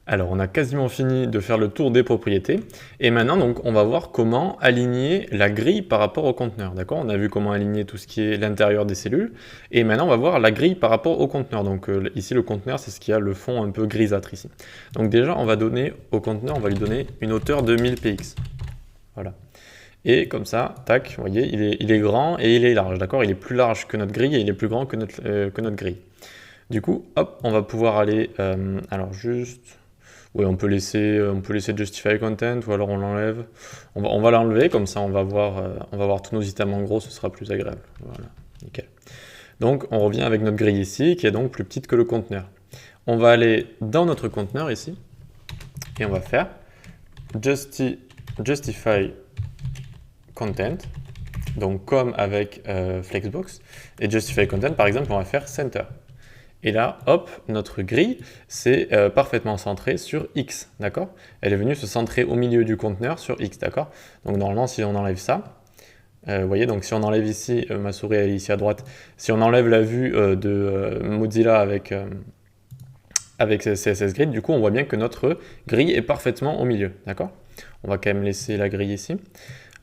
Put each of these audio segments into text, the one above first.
Alors, on a quasiment fini de faire le tour des propriétés. Et maintenant, donc, on va voir comment aligner la grille par rapport au conteneur. D'accord? On a vu comment aligner tout ce qui est l'intérieur des cellules. Et maintenant, on va voir la grille par rapport au conteneur. Donc, ici, le conteneur, c'est ce qui a le fond un peu grisâtre ici. Donc, déjà, on va donner au conteneur, on va lui donner une hauteur de 1000 px. Voilà. Et comme ça, tac, vous voyez, il est grand et il est large. D'accord? Il est plus large que notre grille et il est plus grand que notre grille. Du coup, hop, on va pouvoir aller, alors juste, oui, on peut laisser Justify Content ou alors on l'enlève. On va l'enlever, comme ça on va voir tous nos items en gros, ce sera plus agréable. Voilà, nickel. Donc on revient avec notre grille ici, qui est donc plus petite que le conteneur. On va aller dans notre conteneur ici, et on va faire Justify Content, donc comme avec Flexbox, et Justify Content par exemple, on va faire Center. Et là, hop, notre grille, c'est parfaitement centré sur X, d'accord? Elle est venue se centrer au milieu du conteneur sur X, d'accord? Donc normalement, si on enlève ça, vous voyez, donc si on enlève ici, ma souris elle est ici à droite, si on enlève la vue de Mozilla avec CSS Grid, du coup, on voit bien que notre grille est parfaitement au milieu, d'accord? On va quand même laisser la grille ici.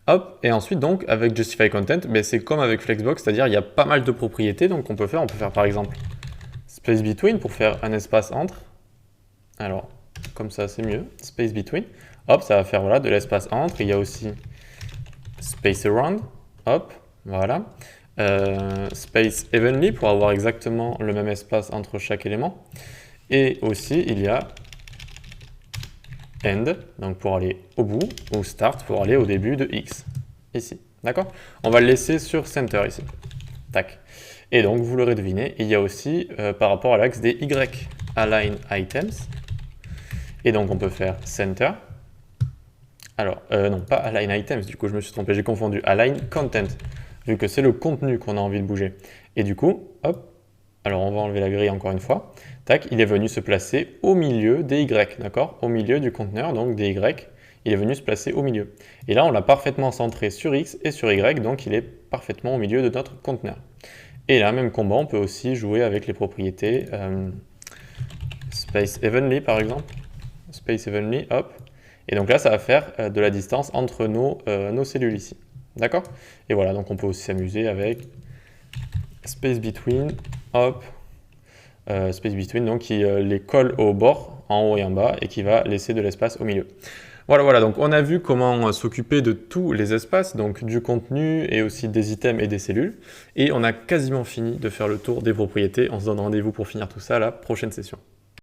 Hop, et ensuite donc avec Justify Content, ben, c'est comme avec Flexbox, c'est-à-dire il y a pas mal de propriétés, donc on peut faire par exemple Space Between pour faire un espace entre. Alors, comme ça, c'est mieux. Space Between. Hop, ça va faire voilà, de l'espace entre. Il y a aussi Space Around. Hop, voilà. Space Evenly pour avoir exactement le même espace entre chaque élément. Et aussi, il y a End, donc pour aller au bout, ou Start pour aller au début de X. Ici. D'accord? On va le laisser sur Center ici. Tac. Et donc, vous l'aurez deviné, il y a aussi, par rapport à l'axe des Y, Align Items. Et donc, on peut faire Center. Alors, non, pas Align Items, du coup, je me suis trompé, j'ai confondu. Align Content, vu que c'est le contenu qu'on a envie de bouger. Et du coup, hop, alors on va enlever la grille encore une fois. Tac, il est venu se placer au milieu des Y, d'accord? Au milieu du conteneur, donc des Y, il est venu se placer au milieu. Et là, on l'a parfaitement centré sur X et sur Y, donc il est parfaitement au milieu de notre conteneur. Et là, même combat, on peut aussi jouer avec les propriétés Space Evenly par exemple. Space Evenly, hop. Et donc là, ça va faire de la distance entre nos cellules ici. D'accord? Et voilà, donc on peut aussi s'amuser avec Space Between, hop. Space Between, donc qui les colle au bord, en haut et en bas, et qui va laisser de l'espace au milieu. Voilà, donc on a vu comment s'occuper de tous les espaces, donc du contenu et aussi des items et des cellules. Et on a quasiment fini de faire le tour des propriétés. On se donne rendez-vous pour finir tout ça à la prochaine session.